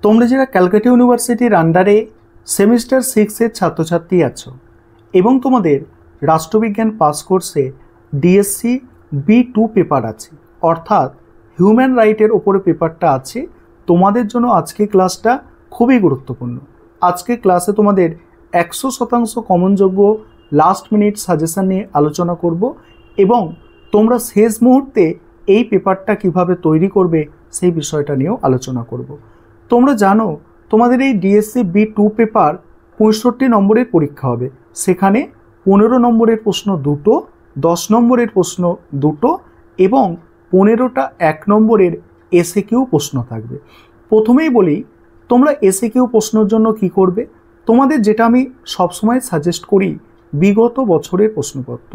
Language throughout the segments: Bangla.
তোমরা যারা ক্যালকাটা ইউনিভার্সিটির আন্ডারে সেমিস্টার 6-এর ছাত্রছাত্রী আছো এবং তোমাদের রাষ্ট্রবিজ্ঞান পাস কোর্সে ডিএসসি B2 পেপার আছে, অর্থাৎ হিউম্যান রাইটের ওপরে পেপারটা আছে, তোমাদের জন্য আজকে ক্লাসটা খুবই গুরুত্বপূর্ণ। আজকে ক্লাসে তোমাদের 100% কমনযোগ্য লাস্ট মিনিট সাজেশন নিয়ে আলোচনা করব এবং তোমরা শেষ মুহূর্তে এই পেপারটা কিভাবে তৈরি করবে সেই বিষয়টা নিয়েও আলোচনা করব। তোমরা জানো তোমাদের এই ডিএসসি B2 পেপার 65 নম্বরের পরীক্ষা হবে। সেখানে 15 নম্বরের প্রশ্ন দুটো, 10 নম্বরের প্রশ্ন দুটো এবং 15টা 1 নম্বরের এসএকিউ প্রশ্ন থাকবে। প্রথমেই বলি, তোমরা এসএকিউ প্রশ্নের জন্য কি করবে? তোমাদের যেটা আমি সবসময় সাজেস্ট করি, বিগত বছরের প্রশ্নপত্র,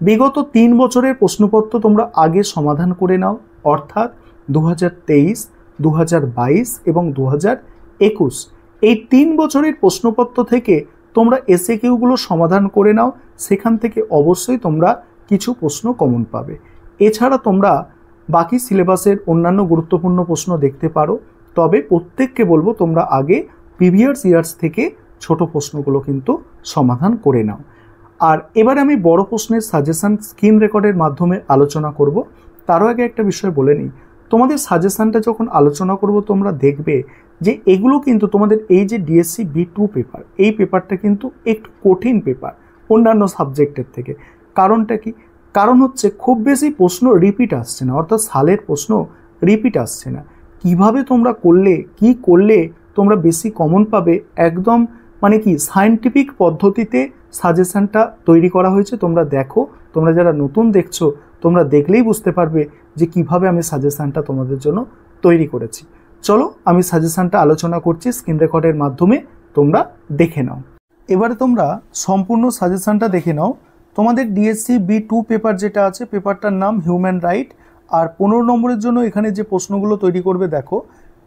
বিগত 3 বছরের প্রশ্নপত্র তোমরা আগে সমাধান করে নাও, অর্থাৎ 2023, 2022 এবং 2021 এই 3 বছরের প্রশ্নপত্র থেকে তোমরা এসএকিউগুলো সমাধান করে নাও। সেখান থেকে অবশ্যই তোমরা কিছু প্রশ্ন কমন পাবে। এছাড়া তোমরা বাকি সিলেবাসের অন্যান্য গুরুত্বপূর্ণ প্রশ্ন দেখতে পারো, তবে প্রত্যেককে বলবো তোমরা আগে প্রিভিয়াস ইয়ার্স থেকে ছোট প্রশ্নগুলো কিন্তু সমাধান করে নাও। আর এবারে আমি বড় প্রশ্নের সাজেশন স্ক্রিন রেকর্ডের মাধ্যমে আলোচনা করব। তারও আগে একটা বিষয় বলে নিই, তোমাদের সাজেশনটা যখন আলোচনা করব তোমরা দেখবে যে এগুলো কিন্তু তোমাদের এই যে ডিএসসি B2 পেপার, এই পেপারটা কিন্তু একটু কঠিন পেপার অন্যান্য সাবজেক্টের থেকে। কারণটা কি? কারণ হচ্ছে খুব বেশি প্রশ্ন রিপিট আসছে না, অর্থাৎ সালের প্রশ্ন রিপিট আসছে না। কিভাবে তোমরা করলে, কি করলে তোমরা বেশি কমন পাবে, একদম মানে কি সায়েন্টিফিক পদ্ধতিতে সাজেশনটা তৈরি করা হয়েছে। তোমরা দেখো, তোমরা যারা নতুন দেখছো তোমরা দেখলেই বুঝতে পারবে যে কিভাবে আমি সাজেশনটা তোমাদের জন্য তৈরি করেছি। চলো আমি সাজেশনটা আলোচনা করছি স্ক্রিন রেকর্ডের মাধ্যমে, তোমরা দেখে নাও। এবারে তোমরা সম্পূর্ণ সাজেশনটা দেখে নাও। তোমাদের ডিএসসি B2 পেপার যেটা আছে, পেপারটার নাম হিউম্যান রাইট। আর 15 নম্বরের জন্য এখানে যে প্রশ্নগুলো তৈরি করবে দেখো,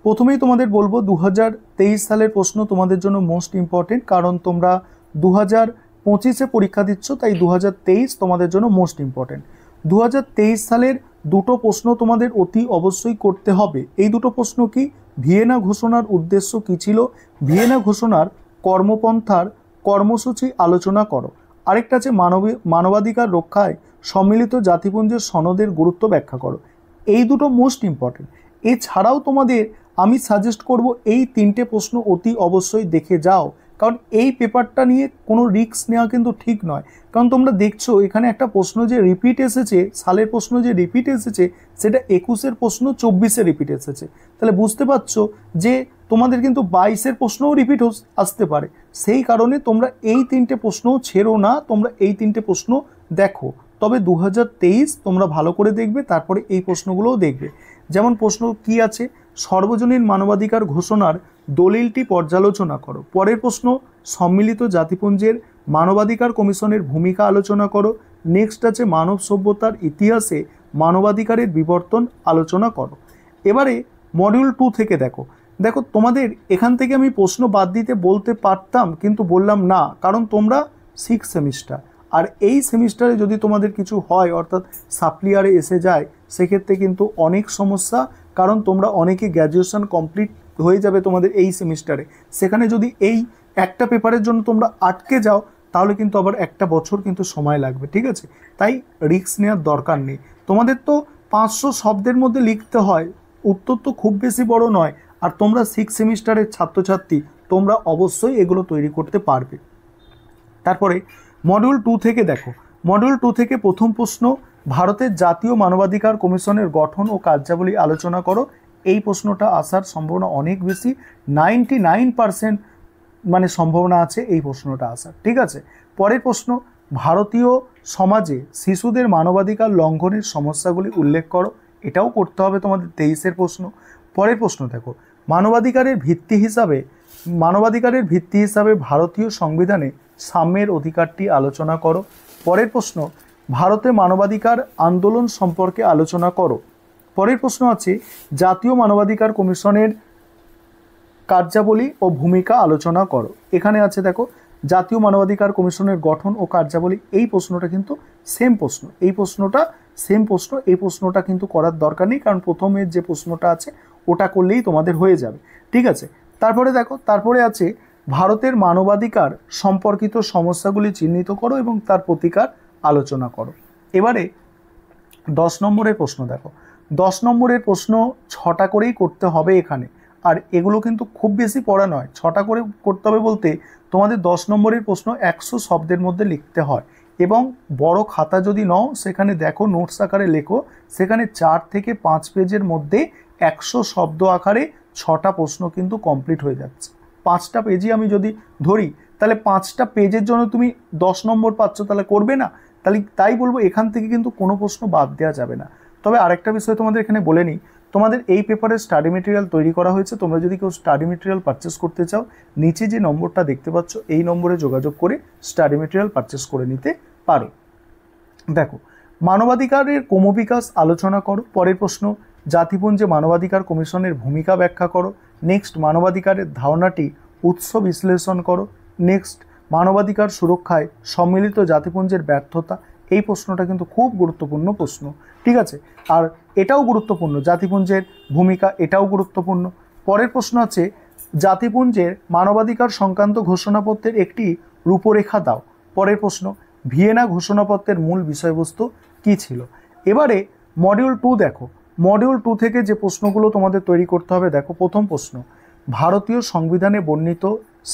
প্রথমেই তোমাদের বলবো 2023 সালের প্রশ্ন তোমাদের জন্য মোস্ট ইম্পর্টেন্ট, কারণ তোমরা 2025-এ পরীক্ষা দিচ্ছ, তাই 2023 তোমাদের জন্য মোস্ট ইম্পর্টেন্ট। 2023 সালের দুটো প্রশ্ন তোমাদের অতি অবশ্যই করতে হবে। এই দুটো প্রশ্ন কি? ভিয়েনা ঘোষণার উদ্দেশ্য কী ছিল? ভিয়েনা ঘোষণার কর্মপন্থার কর্মসূচি আলোচনা করো। আরেকটা আছে মানবাধিকার রক্ষায় সম্মিলিত জাতিপুঞ্জের সনদের গুরুত্ব ব্যাখ্যা করো। এই দুটো মোস্ট ইম্পর্টেন্ট। এছাড়াও তোমাদের আমি সাজেস্ট করব এই 3টে প্রশ্ন অতি অবশ্যই দেখে যাও, কারণ এই পেপারটা নিয়ে কোনো রিস্ক নেওয়া কিন্তু ঠিক নয়। কারণ তোমরা দেখছো এখানে একটা প্রশ্ন যে রিপিট এসেছে, সালের প্রশ্ন যে রিপিট এসেছে, সেটা 21-এর প্রশ্ন 24-এ রিপিট এসেছে। তাহলে বুঝতে পারছো যে তোমাদের কিন্তু 22-এর প্রশ্নও রিপিট আসতে পারে। সেই কারণে তোমরা এই 3টে প্রশ্নও ছেড়ো না, তোমরা এই 3টে প্রশ্ন দেখো। তবে 2023 তোমরা ভালো করে দেখবে, তারপরে এই প্রশ্নগুলোও দেখবে। যেমন প্রশ্ন কি আছে? সর্বজনীন মানবাধিকার ঘোষণার দলিলটি পর্যালোচনা করো। পরের প্রশ্ন, সম্মিলিত জাতিপুঞ্জের মানবাধিকার কমিশনের ভূমিকা আলোচনা করো। নেক্সট আছে মানব সভ্যতার ইতিহাসে মানবাধিকারের বিবর্তন আলোচনা করো। এবারে মডিউল 2 থেকে দেখো তোমাদের এখান থেকে আমি প্রশ্ন বাদ দিতে বলতে পারতাম, কিন্তু বললাম না, কারণ তোমরা 6 সেমিস্টার, আর এই সেমিস্টারে যদি তোমাদের কিছু হয়, অর্থাৎ সাপ্লিয়ারে এসে যায়, সেক্ষেত্রে কিন্তু অনেক সমস্যা। কারণ তোমরা অনেকে গ্র্যাজুয়েশন কমপ্লিট হয়ে যাবে তোমাদের এই সেমিস্টারে, সেখানে যদি এই একটা পেপারের জন্য তোমরা আটকে যাও, তাহলে কিন্তু আবার একটা বছর কিন্তু সময় লাগবে। ঠিক আছে, তাই রিস্ক নেওয়ার দরকার নেই। তোমাদের তো 500 শব্দের মধ্যে লিখতে হয়, উত্তর তো খুব বেশি বড় নয়, আর তোমরা 6 সেমিস্টারের ছাত্রছাত্রী, তোমরা অবশ্যই এগুলো তৈরি করতে পারবে। তারপরে মডিউল 2 থেকে দেখো, মডিউল 2 থেকে প্রথম প্রশ্ন, ভারতের জাতীয় মানবাধিকার কমিশনের গঠন ও কার্যাবলী আলোচনা করো। এই প্রশ্নটা আসার সম্ভাবনা অনেক বেশি, 99% মানে সম্ভাবনা আছে এই প্রশ্নটা আসার। ঠিক আছে, পরের প্রশ্ন, ভারতীয় সমাজে শিশুদের মানবাধিকার লঙ্ঘনের সমস্যাগুলি উল্লেখ করো। এটাও করতে হবে তোমাদের 23-এর প্রশ্ন। পরের প্রশ্ন দেখো, মানবাধিকারের ভিত্তি হিসাবে ভারতীয় সংবিধানে সাম্যের অধিকারটি আলোচনা করো। পরের প্রশ্ন, ভারতে মানবাধিকার আন্দোলন সম্পর্কে আলোচনা করো। পরের প্রশ্ন আছে, জাতীয় মানবাধিকার কমিশনের কার্যাবলী ও ভূমিকা আলোচনা করো। এখানে আছে দেখো, জাতীয় মানবাধিকার কমিশনের গঠন ও কার্যাবলী। এই প্রশ্নটা কিন্তু সেম প্রশ্ন, এই প্রশ্নটা কিন্তু করার দরকার নেই, কারণ প্রথমের যে প্রশ্নটা আছে ওটা করলেই তোমাদের হয়ে যাবে। ঠিক আছে, তারপরে দেখো, তারপরে আছে ভারতের মানবাধিকার সম্পর্কিত সমস্যাগুলি চিহ্নিত করো এবং তার প্রতিকার আলোচনা করো। এবারে 10 নম্বরের প্রশ্ন দেখো, 10 নম্বরের প্রশ্ন 6টা করেই করতে হবে এখানে, আর এগুলো কিন্তু খুব বেশি পড়া নয়, 6টা করে করতে হবে বলতে তোমাদের 10 নম্বরের প্রশ্ন 100 শব্দের মধ্যে লিখতে হয়, এবং বড় খাতা যদি নাও সেখানে দেখো নোটস আকারে লেখো, সেখানে 4 থেকে 5 পেজের মধ্যে 100 শব্দ আকারে 6টা প্রশ্ন কিন্তু কমপ্লিট হয়ে যাচ্ছে। 5টা পেজই আমি যদি ধরি তাহলে 5টা পেজের জন্য তুমি 10 নম্বর পাচ্ছ, তাহলে করবে না? তাহলে তাই বলবো এখান থেকে কিন্তু কোনো প্রশ্ন বাদ দেওয়া যাবে না। তবে আরেকটা বিষয় তোমাদের এখানে বলে নিই, তোমাদের এই পেপারের স্টাডি মেটেরিয়াল তৈরি করা হয়েছে, তোমরা যদি কেউ স্টাডি মেটেরিয়াল পারচেস করতে চাও নিচে যে নম্বরটা দেখতে পাচ্ছ এই নম্বরে যোগাযোগ করে স্টাডি মেটেরিয়াল পারচেস করে নিতে পারো। দেখো, মানবাধিকারের ক্রমবিকাশ আলোচনা করো। পরের প্রশ্ন, জাতিপুঞ্জে মানবাধিকার কমিশনের ভূমিকা ব্যাখ্যা করো। নেক্সট, মানবাধিকারের ধারণাটি উৎস বিশ্লেষণ করো। নেক্সট, মানবাধিকার সুরক্ষায় সম্মিলিত জাতিপুঞ্জের ব্যর্থতা। এই প্রশ্নটা কিন্তু খুব গুরুত্বপূর্ণ প্রশ্ন, ঠিক আছে? আর এটাও গুরুত্বপূর্ণ, জাতিপুঞ্জের ভূমিকা এটাও গুরুত্বপূর্ণ। পরের প্রশ্ন আছে, জাতিপুঞ্জের মানবাধিকার সংক্রান্ত ঘোষণাপত্রের একটি রূপরেখা দাও। পরের প্রশ্ন, ভিয়েনা ঘোষণাপত্রের মূল বিষয়বস্তু কী ছিল? এবারে মডিউল 2 দেখো, মডিউল 2 থেকে যে প্রশ্নগুলো তোমাদের তৈরি করতে হবে দেখো, প্রথম প্রশ্ন, ভারতীয় সংবিধানে বর্ণিত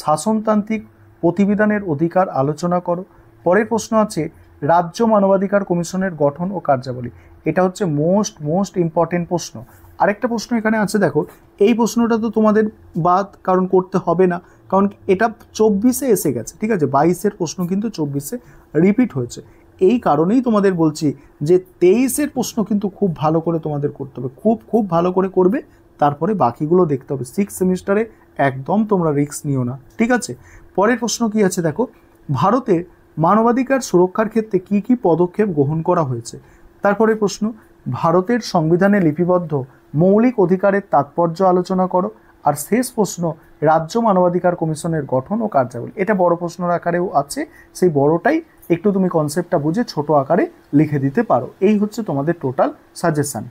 শাসনতান্ত্রিক প্রতিবিধানের অধিকার আলোচনা করো। পরের প্রশ্ন আছে, রাজ্য মানবাধিকার কমিশনের গঠন ও কার্যাবলী। এটা হচ্ছে মোস্ট ইম্পর্টেন্ট প্রশ্ন। আরেকটা প্রশ্ন এখানে আছে দেখো, এই প্রশ্নটা তো তোমাদের বাদ, কারণ করতে হবে না, কারণ এটা 24-এ এসে গেছে, ঠিক আছে? 22-এর প্রশ্ন কিন্তু 24-এ রিপিট হয়েছে। এই কারণেই তোমাদের বলছি যে 23-এর প্রশ্ন কিন্তু খুব ভালো করে তোমাদের করতে হবে, খুব ভালো করে করবে, তারপরে বাকিগুলো দেখতে হবে। 6 সেমিস্টারে একদম তোমরা রিস্ক নিও না, ঠিক আছে? পরের প্রশ্ন কি আছে দেখো, ভারতে মানবাধিকার সুরক্ষার ক্ষেত্রে কি কি পদক্ষেপ গ্রহণ করা হয়েছে? তারপরে প্রশ্ন, ভারতের সংবিধানে লিপিবদ্ধ মৌলিক অধিকারের তাৎপর্য আলোচনা করো। আর শেষ প্রশ্ন, রাজ্য মানবাধিকার কমিশনের গঠন ও কার্যাবলী। এটা বড় প্রশ্নের আকারেও আছে, সেই বড়টাই একটু তুমি কনসেপ্টটা বুঝে ছোট আকারে লিখে দিতে পারো। এই হচ্ছে তোমাদের টোটাল সাজেশন।